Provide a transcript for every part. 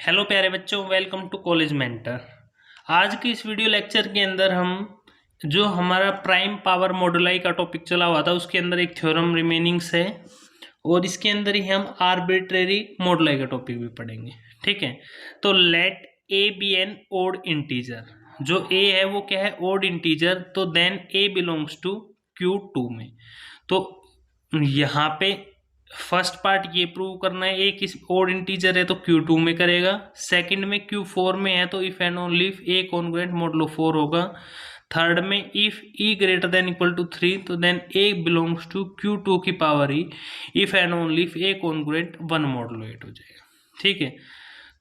Hello प्यारे बच्चों, welcome to college mentor. आज की इस वीडियो लेक्चर के अंदर हम जो हमारा प्राइम पावर मॉडुलाई का टॉपिक चला हुआ था उसके अंदर एक थ्योरम रिमेनिंग्स है और इसके अंदर ही हम आर्बिट्रेरी मॉडुलाई का टॉपिक भी पढ़ेंगे। ठीक है, तो let A be an odd integer. जो ए है वो क्या है? Odd integer. तो then A belongs to Q2 में। तो यहाँ पे फर्स्ट पार्ट ये प्रूव करना है, एक इस ओड इंटीजर है तो Q2 में करेगा, सेकंड में Q4 में है तो if and only if A congruent modulo 4 होगा, थर्ड में if E greater than equal to 3 तो then A belongs to Q2 की power E, if and only if A congruent 1 modulo 8 हो जाएगा। ठीक है,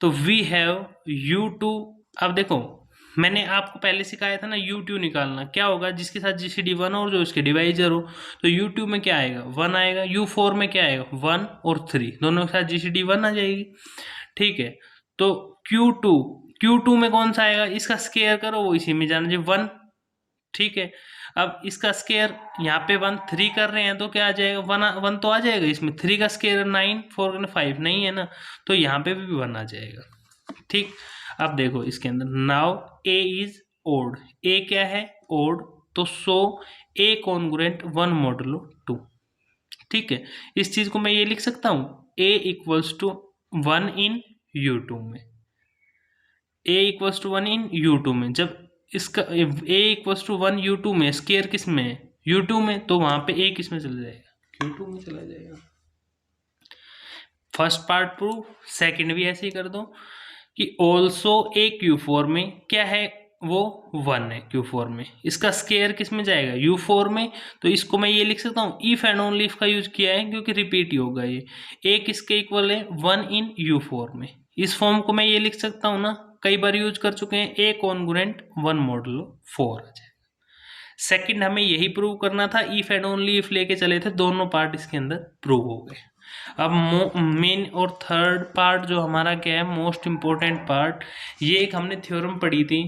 तो वी हैव U2। अब देखो, मैंने आपको पहले सिखाया था ना U2 निकालना। क्या होगा? जिसके साथ GCD 1 और जो इसके डिवाइजर हो, तो U2 में क्या आएगा? 1 आएगा। U4 में क्या आएगा? 1 और 3 दोनों के साथ GCD 1 आ जाएगी। ठीक है, तो Q2 में कौन सा आएगा? इसका स्केयर करो, वो इसी में जाना चाहिए 1। ठीक है, अब इसका स्केयर यहाँ पे 1 3 कर रहे हैं तो क्या आ जाएगा? 1 तो आ जाएगा इसमें। 3 का स्केयर 9, 4 का 5 नहीं है ना, तो यहाँ पे भी 1 आ जाएगा। ठीक, अब देखो इसके अंदर नाउ ए इज ओड। ए क्या है? ओड। तो सो ए कॉन्ग्रुएंट 1 मॉडुलो 2। ठीक है, इस चीज को मैं ये लिख सकता हूं, ए इक्वल्स टू 1 इन U2 में। ए इक्वल्स टू 1 इन U2 में, जब इसका ए इक्वल्स टू 1 U2 में, स्केयर किस में है? U2 में, तो वहां पे ए किस में चला जाएगा? Q2 में चला जाएगा। फर्स्ट पार्ट प्रूव, सेकंड भी ऐसे ही कर दो कि ऑल्सो ए Q4 में क्या है? वो 1 है Q4 में। इसका स्केयर किस में जाएगा? U4 में। तो इसको मैं ये लिख सकता हूँ, इफ एंड ओनली इफ का यूज किया है क्योंकि रिपीट ही होगा ये। ए किसके इक्वल है? 1 इन U4 में। इस फॉर्म को मैं ये लिख सकता हूँ ना, कई बार यूज कर चुके हैं, ए कॉन्ग्रुएंट 1 मॉडुलो 4 आ जाएगा। सेकंड हमें यही प्रूव करना था, इफ एंड ओनली इफ लेके चले थे, दोनों पार्ट इसके अंदर प्रूव हो गए। अब मेन और थर्ड पार्ट जो हमारा क्या है, मोस्ट इम्पोर्टेंट पार्ट, ये एक हमने थ्योरम पढ़ी थी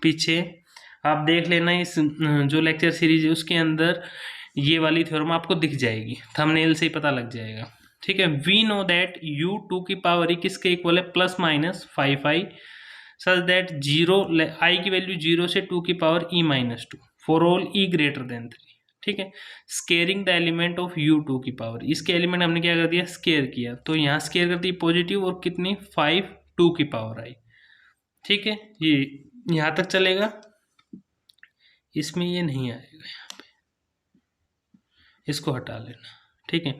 पीछे, आप देख लेना इस जो लेक्चर सीरीज है उसके अंदर ये वाली थ्योरम आपको दिख जाएगी, थंबनेल से ही पता लग जाएगा। ठीक है, वी नो दैट U2 की पावर ई किसके इक्वल है? Plus minus 5i, such that 0 आई की वैल्यू 0 से 2 की power e-2 for all E greater then 3। ठीक है, squaring the element of U2 की पावर। इसके एलिमेंट हमने क्या कर दिया? स्केयर किया, तो यहाँ स्केयर कर दी पॉजिटिव और कितनी? 5 2 की पावर आई। ठीक है, ये यहाँ तक चलेगा, इसमें ये नहीं आएगा, यहाँ पे इसको हटा लेना। ठीक है,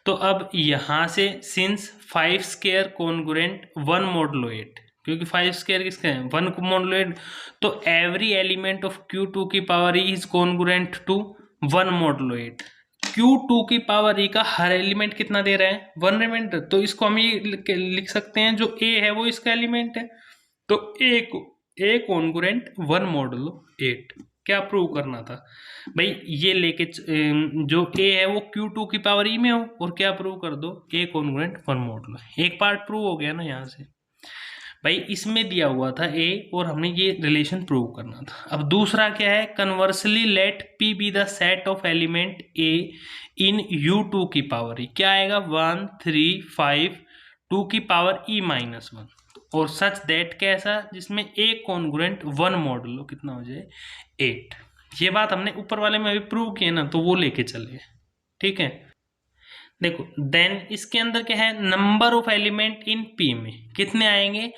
तो अब यहाँ से सिंस 5 स्केयर कॉन्ग्रुएंट 1 मॉडुलो 8, क्योंकि 5 स्केयर किसका है? 1 मॉडुलो 8, तो एवरी एलिमेंट ऑफ Q2 की power E is congruent to 1 modulo 8। Q2 की पावर ई का हर एलिमेंट कितना दे रहा है? 1 एलिमेंट। तो इसको हम ये लिख सकते हैं, जो ए है वो इसका एलिमेंट है, तो ए कॉन्ग्रुएंट 1 मॉडुलो 8। क्या प्रूव करना था भाई? ये लेके जो ए है वो Q2 की पावर ई में हो, और क्या प्रूव कर दो? ए कॉन्ग्रुएंट 1 मॉडुलो। एक पार्ट प्रूव हो गया ना यहाँ से भाई। इसमें दिया हुआ था ए और हमने ये रिलेशन प्रूव करना था। अब दूसरा क्या है? Conversely let P be the set of element A in U2 की पावर ई। क्या आएगा? 1 3 5 2 की पावर e-1, और सच दैट कैसा? जिसमें ए कॉन्ग्रुएंट 1 मॉडुलो कितना हो जाए? 8। ये बात हमने ऊपर वाले में अभी प्रूव किया ना, तो वो लेके चले। ठीक है, देखो देन इसके अंदर क्या है? Number of element in P में कितने आएंगे?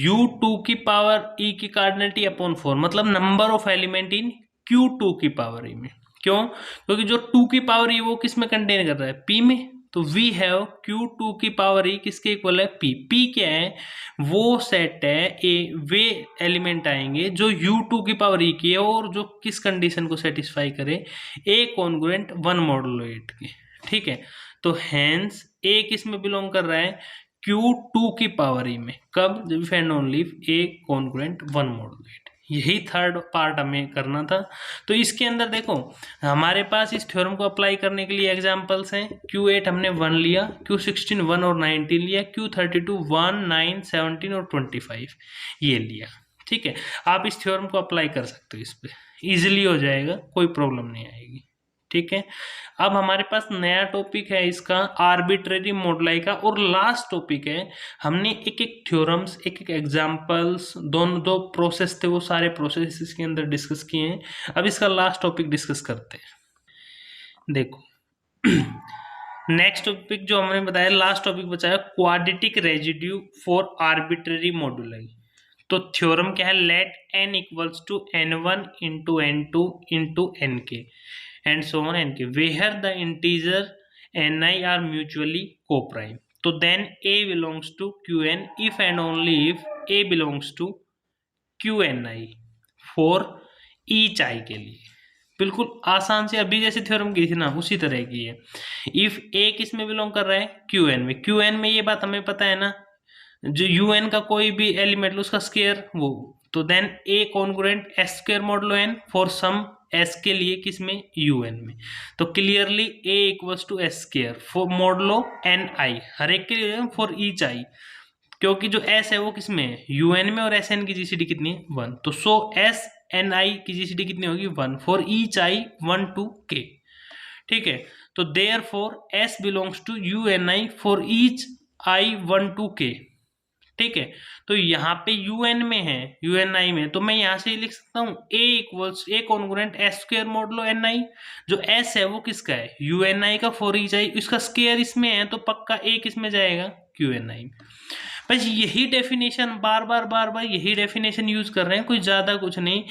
U2 की पावर E की कार्डिनलिटी अपॉन 4, मतलब number of element in Q2 की पावर E में। क्यों? क्योंकि जो 2 की पावर E वो किस में कंटेन कर रहा है? P में। तो वी हैव Q2 की पावर E किसके इक्वल है? P। P क्या है? वो सेट है ए, वे एलिमेंट आएंगे जो U2 की पावर E की है और जो किस कंडीशन को सेटिस्फाई करे? ए कॉन्ग्रुएंट 1 मॉडुलो 8 के। ठीक है, तो हैंस ए किस में बिलोंग कर रहा है? Q2 की पावर ई में। कब? जब if and only if A congruent 1 modulo 8। यही थर्ड पार्ट हमें करना था। तो इसके अंदर देखो, हमारे पास इस थ्योरम को अप्लाई करने के लिए एग्जांपल्स हैं। Q8 हमने 1 लिया, Q16 1 और 19 लिया, Q32 1 9 17 और 25 ये लिया। ठीक है, आप इस थ्योरम को अप्लाई कर सकते हो, इस पे इजिली हो जाएगा, कोई प्रॉब्लम नहीं आएगी। ठीक है। अब हमारे पास नया टॉपिक है इसका आर्बिट्रेरी मॉडुलाई का, और लास्ट टॉपिक है। हमने एक एक थ्योरम्स, एक एक एग्जांपल्स, दोनों दो प्रोसेस थे, वो सारे प्रोसेस इसके अंदर डिस्कस किए हैं। अब इसका लास्ट टॉपिक डिस्कस करते हैं। देखो नेक्स्ट टॉपिक जो हमने बताया, लास्ट टॉपिक बचाया quadratic residue for arbitrary moduli. तो थ्योरम क्या है, let n equals to n1 into n2 into nk and so on nk where the integer ni are mutually co-prime. तो then a belongs to qn if and only if a belongs to qni for each i के लिए। बिल्कुल आसान से अभी जैसे theorem की थी ना, उसी तरह की है। इफ a किस में बिलोंग कर रहा है, qn में। qn में ये बात हमें पता है ना, जो un का कोई भी एलिमेंट उसका स्केयर वो, तो then a congruent s square modulo n for some s के लिए किसमें, un में। तो clearly a equals to s square for modulo ni, हर एक के लिए फॉर ईच i, क्योंकि जो s है वो किसमें है, un में, और sn की जीसीडी कितनी है, 1। तो सो s ni की जीसीडी कितनी होगी, 1 for each i 1 to k। ठीक है, तो therefore s belongs to uni for each i 1 to k। ठीक है, तो यहाँ पे un में है, uni में, तो मैं यहाँ से लिख सकता हूँ a equals a congruent s square modulo ni। जो s है वो किसका है, uni का फॉर ईच i, इसका स्क्वायर इसमें है, तो पक्का a किसमें जाएगा, qni में। बस यही डेफिनेशन बार बार यही डेफिनेशन यूज कर रहे हैं, कोई ज्यादा कुछ नहीं।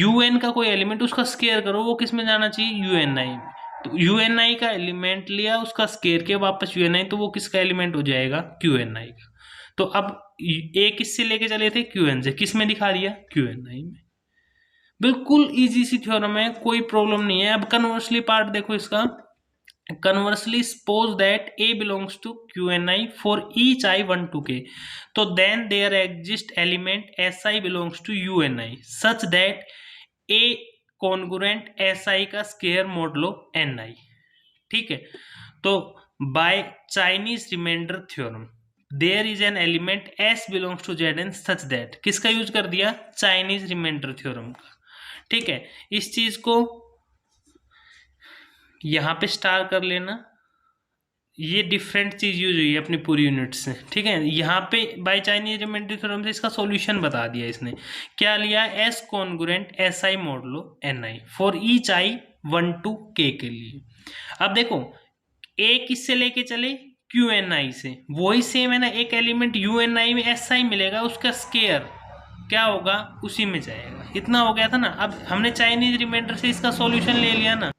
un का कोई एलिमेंट उसका स्क्वायर करो, वो किसमें जाना चाहिए, uni में। तो uni का एलिमेंट लिया, उसका स्क्वायर किया वापस uni, तो वो किसका एलिमेंट हो जाएगा, qni का। तो अब a किससे लेके चले थे, qn से, किस में दिखा दिया, qni में। बिल्कुल इजी सी थ्योरम है, कोई प्रॉब्लम नहीं है। अब कन्वर्सली पार्ट देखो इसका, conversely suppose that a belongs to qni for each i 1 to k, तो then there exist element si belongs to uni such that a congruent si का स्क्वायर मॉडुलो ni। ठीक है, तो by Chinese remainder theorem there is an element s belongs to zn such that, किसका use कर दिया, Chinese remainder theorem का। ठीक है, इस चीज को यहाँ पे स्टार कर लेना, ये डिफरेंट चीज यूज हुई है अपनी पूरी यूनिट से। ठीक है, यहाँ पे बाय चाइनीज रिमाइंडर थ्योरम से इसका सॉल्यूशन बता दिया इसने, क्या लिया, s congruent si modulo ni for each i 1 to k के लिए। अब देखो a किससे लेके चले, qni से, वही सेम है ना, एक एलिमेंट uni में si मिलेगा, उसका स्क्वायर क्या होगा, उसी में जाएगा। इतना हो गया था ना। अब हमने चाइनीज रिमाइंडर से इसका सॉल्यूशन ले लिया ना,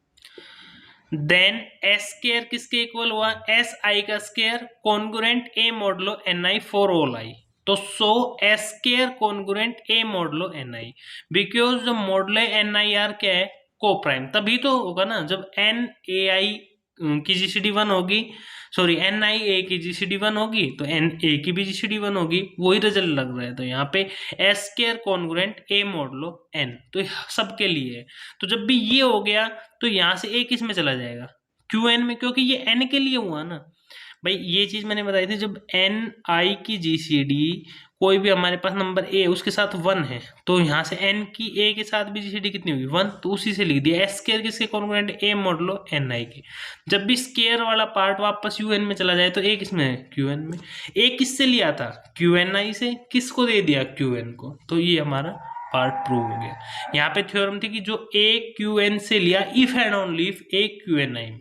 देन एस स्क्वायर किसके इक्वल हुआ, एस आई का square congruent A modulo N I for all I. तो so S square congruent A modulo N I, because जो मॉडुलो एन आई आर क्या है, को प्राइम। तभी तो होगा ना जब एन ए आई की जीसीडी 1 होगी, सॉरी एन आई ए की जीसीडी 1 होगी, तो एन ए की भी जीसीडी 1 होगी, वही रिजल्ट लग रहा है। तो यहाँ पे S square congruent A modulo N, तो सबके लिए है। तो जब भी ये हो गया, तो यहाँ से ए किस में चला जाएगा, qn में, क्योंकि ये n के लिए हुआ ना भाई। ये चीज मैंने बताई थी, जब एन आई की जीसीडी कोई भी हमारे पास नंबर ए उसके साथ 1 है, तो यहाँ से n की a के साथ भी जीसीडी कितनी होगी, 1, तो उसी से लिख दिया एस स्क्वायर किसके कॉन्ग्रुएंट ए मॉडुलो एन आई के। जब भी स्क्वायर वाला पार्ट वापस यूएन में चला जाए, तो a किस में है, qn में। a किससे लिया था, qni से, किसको दे दिया, qn को। तो ये हमारा पार्ट प्रूव हो गया। यहाँ पे थ्योरम थी कि जो a qn से लिया, if and only if a qni में।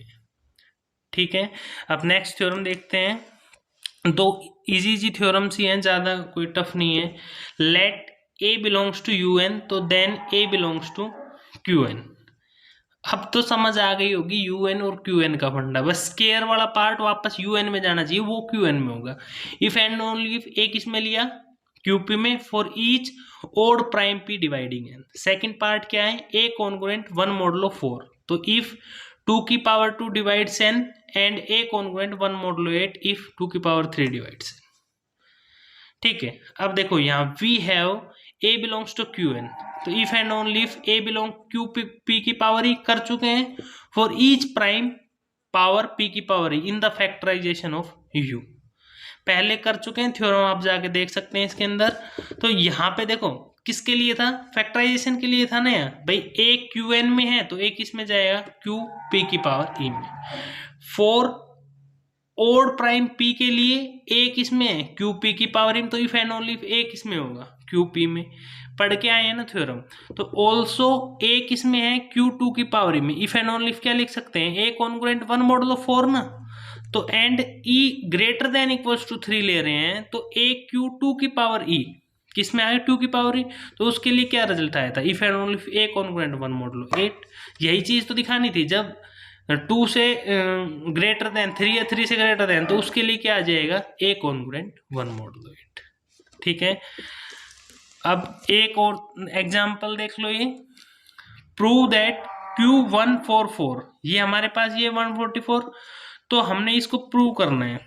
ठीक है, अब नेक्स्ट थ्योरम देखते हैं। दो इजी थ्योरम्स ही हैं, ज़्यादा कोई टफ नहीं है। Let a belongs to un, तो then a belongs to qn। अब तो समझ आ गई होगी un और qn का फंडा, बस स्क्वायर वाला पार्ट वापस un में जाना चाहिए, वो qn में होगा। If and only if a किस में लिया, qp में, for each odd prime p dividing n। Second part क्या है, a कॉन्ग्रुएंट 1 मॉडुलो 4, तो इफ 2 की power 2 divides n and a congruent 1 modulo 8 if 2 की पावर 3 डिवाइड्स n। ठीक है, अब देखो यहाँ we have a belongs to qn, तो if and only if a belong q p की पावर e कर चुके हैं, for each prime power p की power e in the factorisation of u, पहले कर चुके हैं। थ्योरम आप जाके देख सकते हैं इसके अंदर। तो यहाँ पे देखो किसके लिए था? फैक्टराइजेशन के लिए था ना यार भाई। ए क्यू एन में है तो ए किस में जाएगा? क्यू पी की पावर ई में। फॉर ओड प्राइम पी के लिए ए किस में है? क्यू पी की पावर ई में। तो इफ एंड ओनली इफ ए किस में होगा? क्यू पी में। पढ़ के आए हैं ना थ्योरम। तो ऑल्सो ए किस में है? क्यू टू की पावर ई में। इफ एंड ओनली इफ क्या लिख सकते हैं? A congruent one modulo of four ना। तो and E greater than equals to 3 ले रहे हैं तो ए क्यू टू की पावर ई किस में आया? 2 की पावर ई। तो उसके लिए क्या रिजल्ट आया था? If and only if A congruent one model 8। यही चीज तो दिखानी थी। जब 2 से ग्रेटर देन 3 या 3 से ग्रेटर देन तो उसके लिए क्या आ जाएगा? ए कॉन्ग्रुएंट वन मॉडल 8। ठीक है। अब एक और एग्जांपल देख लो। ये प्रूव दैट Q144, ये हमारे पास ये 144, तो हमने इसको प्रूव करना है।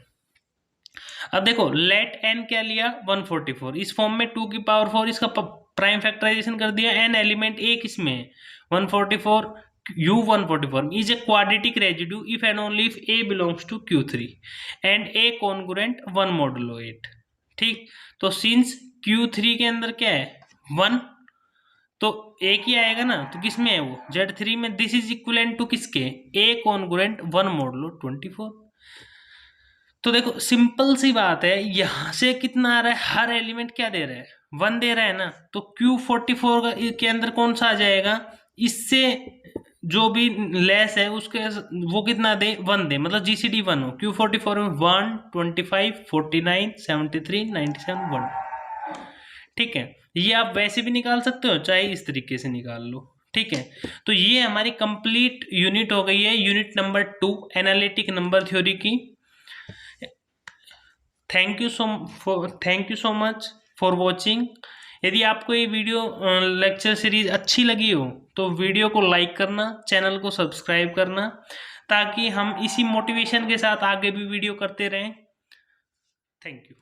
अब देखो लेट n क्या लिया? 144। इस फॉर्म में 2 की पावर 4 इसका प्राइम फैक्टराइजेशन कर दिया। n एलिमेंट a किस में है? 144 U144 is a quadratic residue if and only if a belongs to Q3 and a congruent 1 modulo 8। ठीक, तो सिंस Q3 के अंदर क्या है? 1, तो a ही आएगा ना। तो किस में है वो? Z3 में। दिस इज इक्विवेलेंट टू किसके? a congruent 1 modulo 24। तो देखो सिंपल सी बात है, यहां से कितना आ रहा है? हर एलिमेंट क्या दे रहा है? 1 दे रहा है ना। तो Q44 के अंदर कौन सा आ जाएगा? इससे जो भी लेस है उसके वो कितना दे? 1 दे, मतलब GCD 1 हो। Q44 में 1, 25, 49, 73, 97, 1। ठीक है, ये आप वैसे भी निकाल सकते हो चाहे इस तरीके से निकाल लो। ठीक है, तो ये हमारी कंप्लीट यूनिट हो गई है, unit number 2 analytic number theory की। Thank you so much for watching. यदि आपको ये वीडियो लेक्चर सीरीज अच्छी लगी हो तो वीडियो को लाइक करना, चैनल को सब्सक्राइब करना, ताकि हम इसी मोटिवेशन के साथ आगे भी वीडियो करते रहें। Thank you.